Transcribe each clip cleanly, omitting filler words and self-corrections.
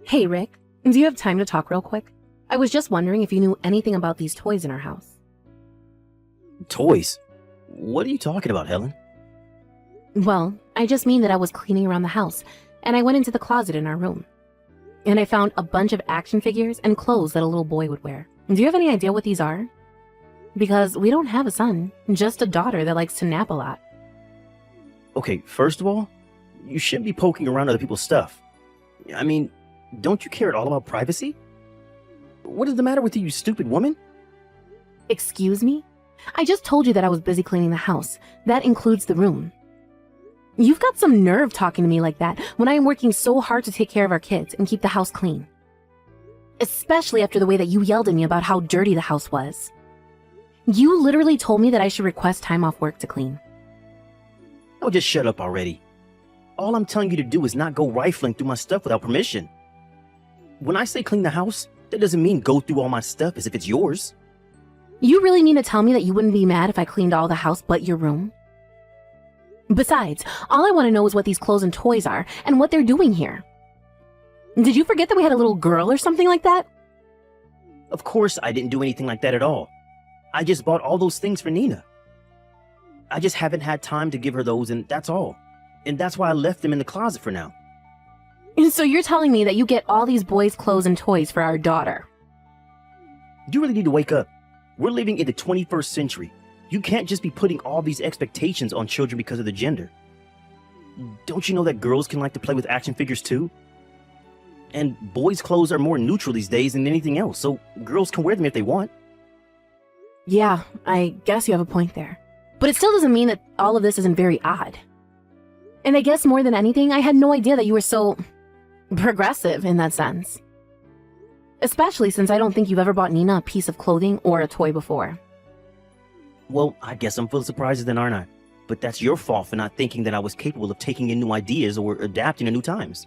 Hey, Rick, do you have time to talk real quick? I was just wondering if you knew anything about these toys in our house. Toys? What are you talking about, Helen? Well, I just mean that I was cleaning around the house, and I went into the closet in our room. And I found a bunch of action figures and clothes that a little boy would wear. Do you have any idea what these are? Because we don't have a son, just a daughter that likes to nap a lot. Okay, first of all, you shouldn't be poking around other people's stuff. I mean, don't you care at all about privacy? What is the matter with you, you stupid woman? Excuse me? I just told you that I was busy cleaning the house. That includes the room. You've got some nerve talking to me like that when I am working so hard to take care of our kids and keep the house clean. Especially after the way that you yelled at me about how dirty the house was. You literally told me that I should request time off work to clean. Oh, just shut up already. All I'm telling you to do is not go rifling through my stuff without permission. When I say clean the house, that doesn't mean go through all my stuff as if it's yours. You really mean to tell me that you wouldn't be mad if I cleaned all the house but your room? Besides, all I want to know is what these clothes and toys are and what they're doing here. Did you forget that we had a little girl or something like that? Of course I didn't do anything like that at all. I just bought all those things for Nina. I just haven't had time to give her those, and that's all. And that's why I left them in the closet for now. So you're telling me that you get all these boys' clothes and toys for our daughter? You really need to wake up. We're living in the 21st century. You can't just be putting all these expectations on children because of the gender. Don't you know that girls can like to play with action figures too? And boys' clothes are more neutral these days than anything else, so girls can wear them if they want. Yeah, I guess you have a point there. But it still doesn't mean that all of this isn't very odd. And I guess more than anything, I had no idea that you were so progressive in that sense. Especially since I don't think you've ever bought Nina a piece of clothing or a toy before. Well, I guess I'm full of surprises then, aren't I? But that's your fault for not thinking that I was capable of taking in new ideas or adapting to new times.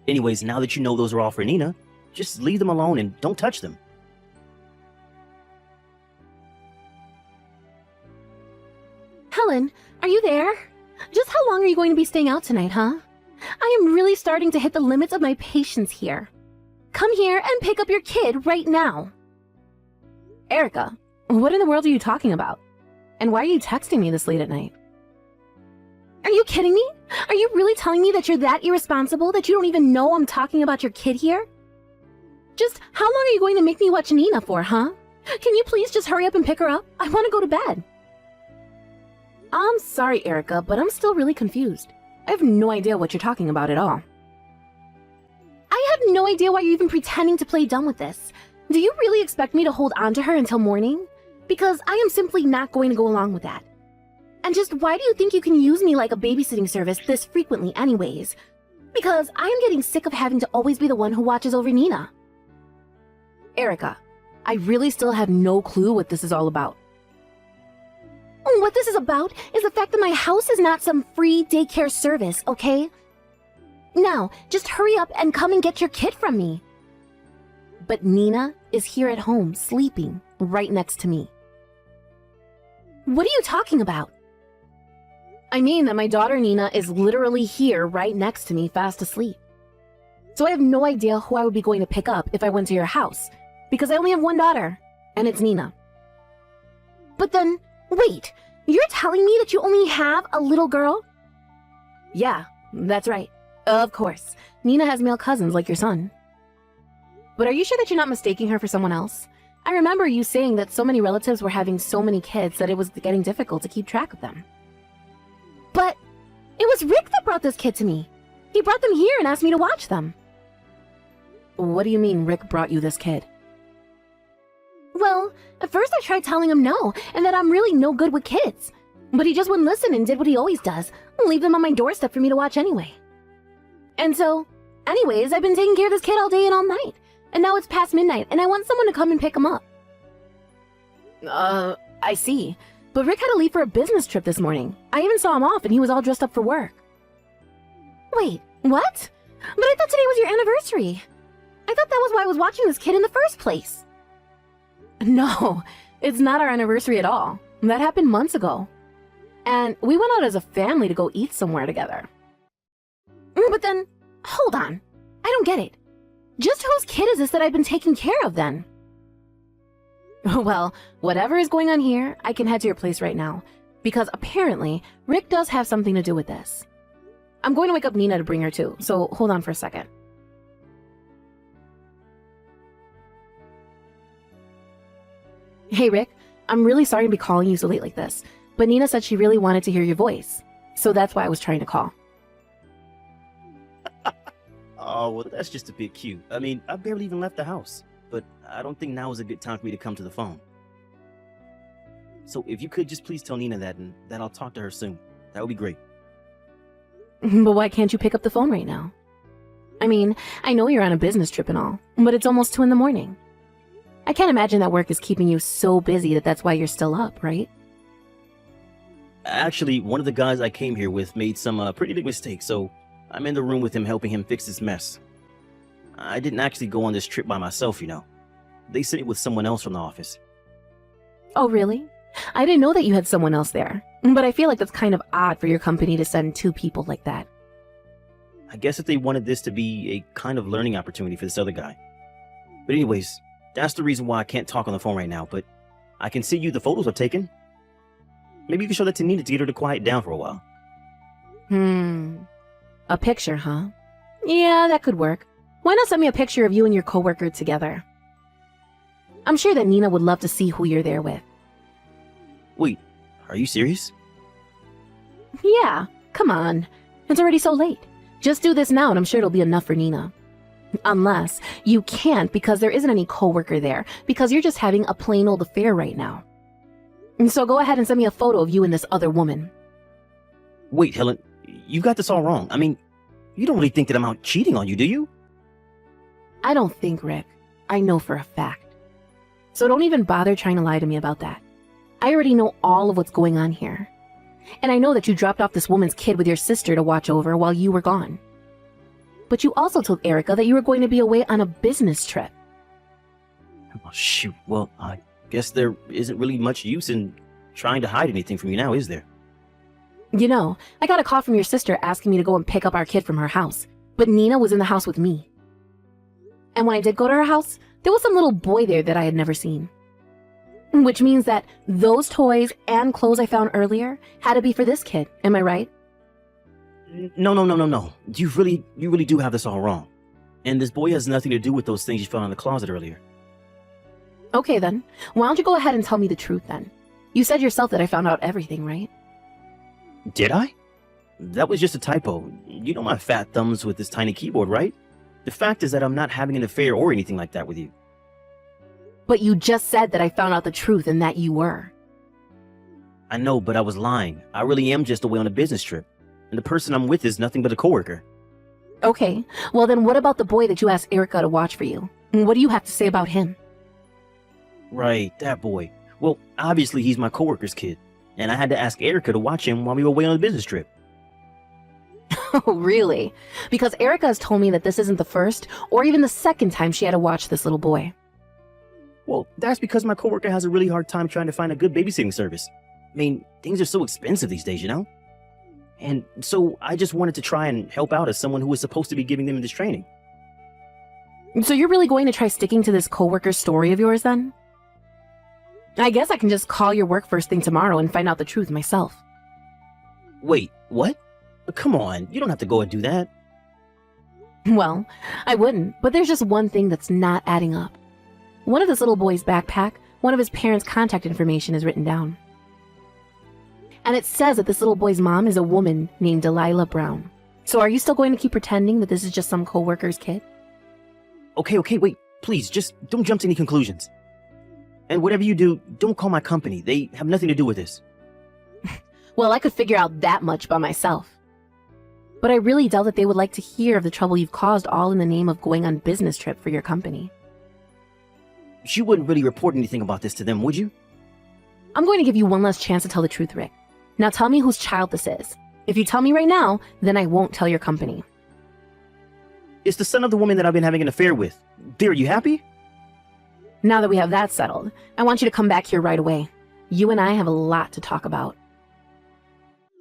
Anyways, now that you know those are all for Nina, just leave them alone and don't touch them. Helen, are you there? Just how long are you going to be staying out tonight, huh? I am really starting to hit the limits of my patience here. Come here and pick up your kid right now. Erica, what in the world are you talking about? And why are you texting me this late at night? Are you kidding me? Are you really telling me that you're that irresponsible that you don't even know I'm talking about your kid here? Just how long are you going to make me watch Nina for, huh? Can you please just hurry up and pick her up? I want to go to bed. I'm sorry, Erica, but I'm still really confused. I have no idea what you're talking about at all. I have no idea why you're even pretending to play dumb with this. Do you really expect me to hold on to her until morning? Because I am simply not going to go along with that. And just why do you think you can use me like a babysitting service this frequently anyways? Because I am getting sick of having to always be the one who watches over Nina. Erica, I really still have no clue what this is all about. What this is about is the fact that my house is not some free daycare service, okay? Now, just hurry up and come and get your kid from me. But Nina is here at home, sleeping, right next to me. What are you talking about? I mean that my daughter Nina is literally here right next to me, fast asleep. So I have no idea who I would be going to pick up if I went to your house, because I only have one daughter, and it's Nina. But then, wait, you're telling me that you only have a little girl? Yeah, that's right. Of course, Nina has male cousins like your son. But are you sure that you're not mistaking her for someone else? I remember you saying that so many relatives were having so many kids that it was getting difficult to keep track of them. But it was Rick that brought this kid to me. He brought them here and asked me to watch them. What do you mean Rick brought you this kid? Well, at first I tried telling him no, and that I'm really no good with kids. But he just wouldn't listen and did what he always does, leave them on my doorstep for me to watch anyway. And so, anyways, I've been taking care of this kid all day and all night. And now it's past midnight, and I want someone to come and pick him up. I see. But Rick had to leave for a business trip this morning. I even saw him off, and he was all dressed up for work. Wait, what? But I thought today was your anniversary. I thought that was why I was watching this kid in the first place. No, it's not our anniversary at all. That happened months ago. And we went out as a family to go eat somewhere together. But then, hold on. I don't get it. Just whose kid is this that I've been taking care of then? Well, whatever is going on here, I can head to your place right now. Because apparently, Rick does have something to do with this. I'm going to wake up Nina to bring her too, so hold on for a second. Hey Rick, I'm really sorry to be calling you so late like this, but Nina said she really wanted to hear your voice. So that's why I was trying to call. Oh, well, that's just a bit cute. I mean, I barely even left the house, but I don't think now is a good time for me to come to the phone. So if you could just please tell Nina that and that I'll talk to her soon. That would be great. But why can't you pick up the phone right now? I mean, I know you're on a business trip and all, but it's almost 2 a.m. I can't imagine that work is keeping you so busy that that's why you're still up, right? Actually, one of the guys I came here with made some pretty big mistakes, so I'm in the room with him helping him fix this mess. I didn't actually go on this trip by myself, you know. They sent me with someone else from the office. Oh, really? I didn't know that you had someone else there, but I feel like that's kind of odd for your company to send 2 people like that. I guess if they wanted this to be a kind of learning opportunity for this other guy. But anyways, that's the reason why I can't talk on the phone right now, but I can send you the photos I've taken. Maybe you can show that to Nina to get her to quiet down for a while. A picture, huh? Yeah, that could work. Why not send me a picture of you and your coworker together? I'm sure that Nina would love to see who you're there with. Wait, are you serious? Yeah, come on. It's already so late. Just do this now and I'm sure it'll be enough for Nina. Unless you can't because there isn't any coworker there, because you're just having a plain old affair right now. And so go ahead and send me a photo of you and this other woman. Wait, Helen, you got this all wrong. I mean, you don't really think that I'm out cheating on you, do you? I don't think, Rick. I know for a fact. So don't even bother trying to lie to me about that. I already know all of what's going on here. And I know that you dropped off this woman's kid with your sister to watch over while you were gone. But you also told Erica that you were going to be away on a business trip. Oh, shoot. Well, I guess there isn't really much use in trying to hide anything from you now, is there? You know, I got a call from your sister asking me to go and pick up our kid from her house. But Nina was in the house with me. And when I did go to her house, there was some little boy there that I had never seen. Which means that those toys and clothes I found earlier had to be for this kid. Am I right? No. You really do have this all wrong. And this boy has nothing to do with those things you found in the closet earlier. Okay then. Why don't you go ahead and tell me the truth then? You said yourself that I found out everything, right? Did I? That was just a typo. You know my fat thumbs with this tiny keyboard, right? The fact is that I'm not having an affair or anything like that with you. But you just said that I found out the truth and that you were. I know, but I was lying. I really am just away on a business trip. And the person I'm with is nothing but a coworker. Okay, well then what about the boy that you asked Erica to watch for you? What do you have to say about him? Right, that boy. Well, obviously he's my coworker's kid. And I had to ask Erica to watch him while we were away on a business trip. Oh, really? Because Erica has told me that this isn't the first or even the second time she had to watch this little boy. Well, that's because my coworker has a really hard time trying to find a good babysitting service. I mean, things are so expensive these days, you know? And so I just wanted to try and help out as someone who was supposed to be giving them this training. So you're really going to try sticking to this coworker story of yours then? I guess I can just call your work first thing tomorrow and find out the truth myself. Wait, what? Come on, you don't have to go and do that. Well, I wouldn't, but there's just one thing that's not adding up. One of this little boy's backpack, one of his parents' contact information is written down. And it says that this little boy's mom is a woman named Delilah Brown. So are you still going to keep pretending that this is just some coworker's kid? Okay, wait, please, just don't jump to any conclusions. And whatever you do, don't call my company. They have nothing to do with this. Well, I could figure out that much by myself. But I really doubt that they would like to hear of the trouble you've caused all in the name of going on business trip for your company. You wouldn't really report anything about this to them, would you? I'm going to give you one last chance to tell the truth, Rick. Now tell me whose child this is. If you tell me right now, then I won't tell your company. It's the son of the woman that I've been having an affair with. Dear, are you happy? Now that we have that settled, I want you to come back here right away. You and I have a lot to talk about.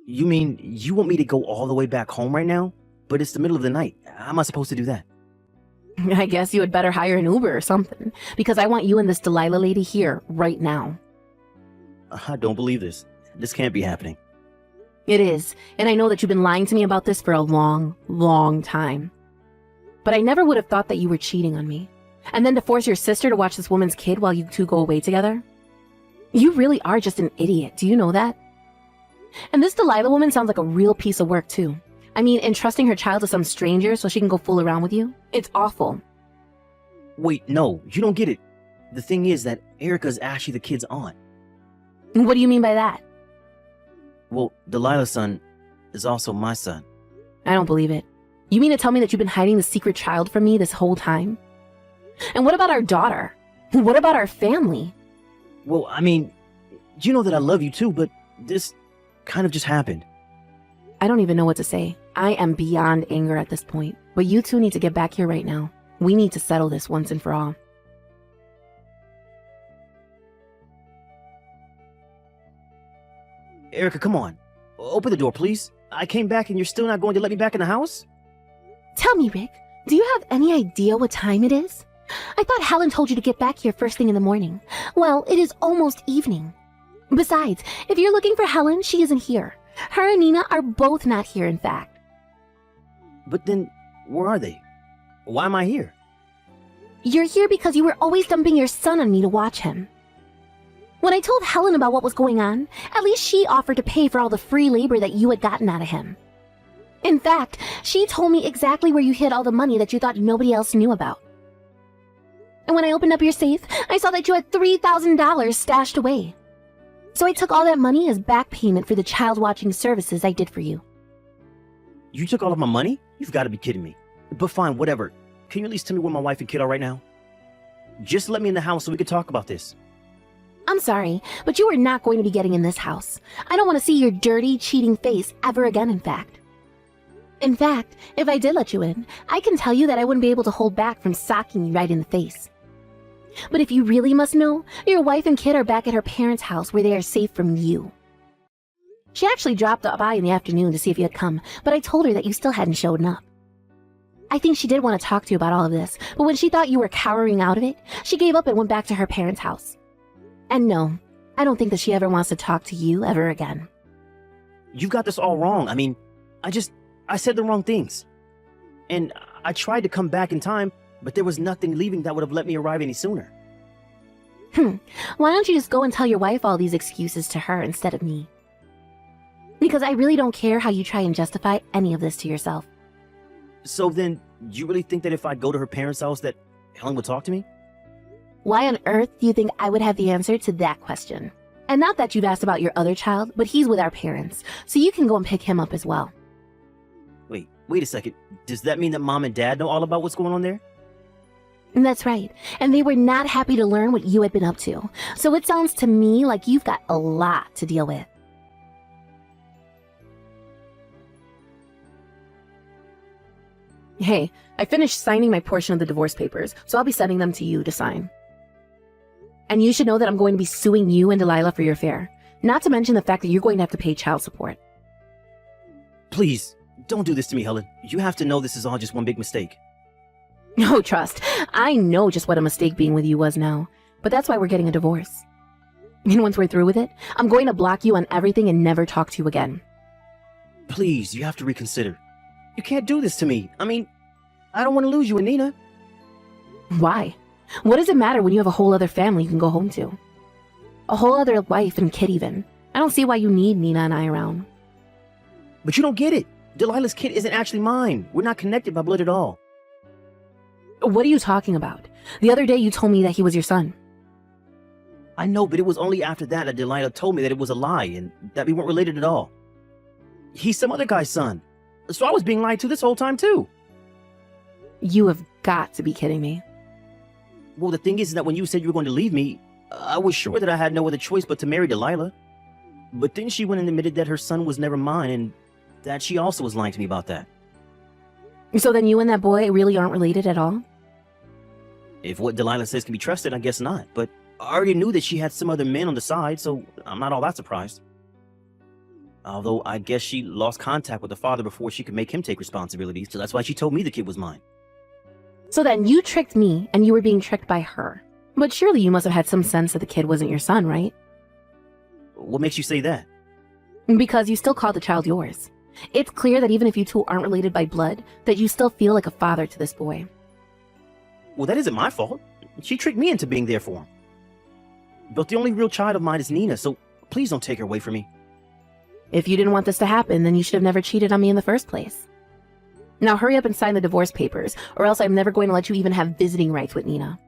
You mean you want me to go all the way back home right now? But it's the middle of the night. How am I supposed to do that? I guess you had better hire an Uber or something, because I want you and this Delilah lady here right now. I don't believe this. This can't be happening. It is, and I know that you've been lying to me about this for a long, long time. But I never would have thought that you were cheating on me. And then to force your sister to watch this woman's kid while you two go away together? You really are just an idiot, do you know that? And this Delilah woman sounds like a real piece of work too. I mean, entrusting her child to some stranger so she can go fool around with you? It's awful. Wait, no, you don't get it. The thing is that Erica's actually the kid's aunt. What do you mean by that? Well, Delilah's son is also my son. I don't believe it. You mean to tell me that you've been hiding the secret child from me this whole time? And what about our daughter? What about our family? Well, I mean, you know that I love you too, but this kind of just happened. I don't even know what to say. I am beyond anger at this point. But you two need to get back here right now. We need to settle this once and for all. Erica, come on. Open the door, please. I came back and you're still not going to let me back in the house? Tell me, Rick, do you have any idea what time it is? I thought Helen told you to get back here first thing in the morning. Well, it is almost evening. Besides, if you're looking for Helen, she isn't here. Her and Nina are both not here, in fact. But then, where are they? Why am I here? You're here because you were always dumping your son on me to watch him. When I told Helen about what was going on, at least she offered to pay for all the free labor that you had gotten out of him. In fact, she told me exactly where you hid all the money that you thought nobody else knew about. And when I opened up your safe, I saw that you had $3,000 stashed away. So I took all that money as back payment for the child watching services I did for you. You took all of my money? You've got to be kidding me. But fine, whatever. Can you at least tell me where my wife and kid are right now? Just let me in the house so we can talk about this. I'm sorry, but you are not going to be getting in this house. I don't want to see your dirty, cheating face ever again, in fact. In fact, if I did let you in, I can tell you that I wouldn't be able to hold back from socking you right in the face. But if you really must know, your wife and kid are back at her parents' house where they are safe from you. She actually dropped by in the afternoon to see if you had come, but I told her that you still hadn't shown up. I think she did want to talk to you about all of this, but when she thought you were cowering out of it, she gave up and went back to her parents' house. And no, I don't think that she ever wants to talk to you ever again. You've got this all wrong. I mean, I said the wrong things. And I tried to come back in time, but there was nothing leaving that would have let me arrive any sooner. Why don't you just go and tell your wife all these excuses to her instead of me? Because I really don't care how you try and justify any of this to yourself. So then, you really think that if I go to her parents' house that Helen would talk to me? Why on earth do you think I would have the answer to that question? And not that you've asked about your other child, but he's with our parents, so you can go and pick him up as well. Wait a second. Does that mean that Mom and Dad know all about what's going on there? That's right, and they were not happy to learn what you had been up to, so it sounds to me like you've got a lot to deal with. Hey, I finished signing my portion of the divorce papers, so I'll be sending them to you to sign. And you should know that I'm going to be suing you and Delilah for your affair, not to mention the fact that you're going to have to pay child support. Please, don't do this to me, Helen. You have to know this is all just one big mistake. No, trust. I know just what a mistake being with you was now, but that's why we're getting a divorce. And once we're through with it, I'm going to block you on everything and never talk to you again. Please, you have to reconsider. You can't do this to me. I mean, I don't want to lose you and Nina. Why? What does it matter when you have a whole other family you can go home to? A whole other wife and kid even. I don't see why you need Nina and I around. But you don't get it. Delilah's kid isn't actually mine. We're not connected by blood at all. What are you talking about? The other day you told me that he was your son. I know, but it was only after that that Delilah told me that it was a lie and that we weren't related at all. He's some other guy's son. So I was being lied to this whole time too. You have got to be kidding me. Well, the thing is that when you said you were going to leave me, I was sure that I had no other choice but to marry Delilah. But then she went and admitted that her son was never mine and that she also was lying to me about that. So then you and that boy really aren't related at all? If what Delilah says can be trusted, I guess not. But I already knew that she had some other men on the side, so I'm not all that surprised. Although I guess she lost contact with the father before she could make him take responsibility, so that's why she told me the kid was mine. So then you tricked me and you were being tricked by her. But surely you must have had some sense that the kid wasn't your son, right? What makes you say that? Because you still call the child yours. It's clear that even if you two aren't related by blood, that you still feel like a father to this boy. Well, that isn't my fault. She tricked me into being there for him. But the only real child of mine is Nina, so please don't take her away from me. If you didn't want this to happen, then you should have never cheated on me in the first place. Now hurry up and sign the divorce papers, or else I'm never going to let you even have visiting rights with Nina.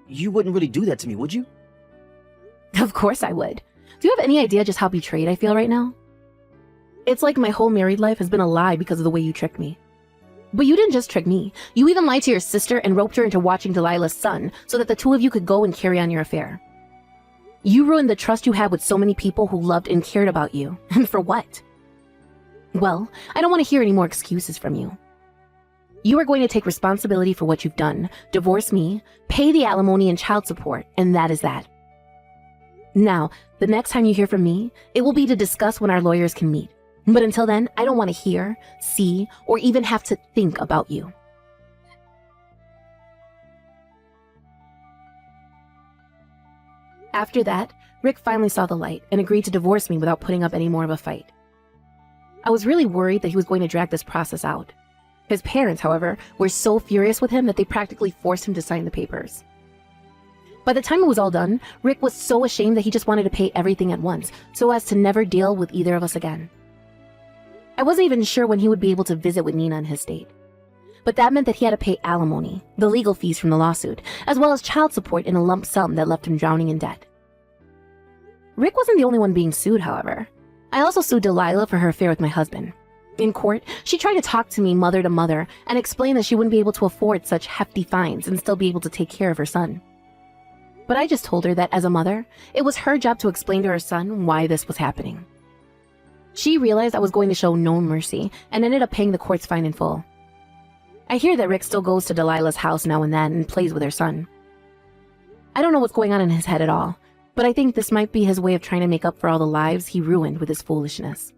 You wouldn't really do that to me, would you? Of course I would. Do you have any idea just how betrayed I feel right now? It's like my whole married life has been a lie because of the way you tricked me. But you didn't just trick me. You even lied to your sister and roped her into watching Delilah's son so that the two of you could go and carry on your affair. You ruined the trust you had with so many people who loved and cared about you. And for what? Well, I don't want to hear any more excuses from you. You are going to take responsibility for what you've done, divorce me, pay the alimony and child support, and that is that. Now, the next time you hear from me, it will be to discuss when our lawyers can meet. But until then, I don't want to hear, see, or even have to think about you. After that, Rick finally saw the light and agreed to divorce me without putting up any more of a fight. I was really worried that he was going to drag this process out. His parents, however, were so furious with him that they practically forced him to sign the papers. By the time it was all done, Rick was so ashamed that he just wanted to pay everything at once, so as to never deal with either of us again. I wasn't even sure when he would be able to visit with Nina in his state. But that meant that he had to pay alimony, the legal fees from the lawsuit, as well as child support in a lump sum that left him drowning in debt. Rick wasn't the only one being sued, however. I also sued Delilah for her affair with my husband. In court, she tried to talk to me mother to mother and explain that she wouldn't be able to afford such hefty fines and still be able to take care of her son. But I just told her that as a mother, it was her job to explain to her son why this was happening. She realized I was going to show no mercy and ended up paying the court's fine in full. I hear that Rick still goes to Delilah's house now and then and plays with her son. I don't know what's going on in his head at all, but I think this might be his way of trying to make up for all the lives he ruined with his foolishness.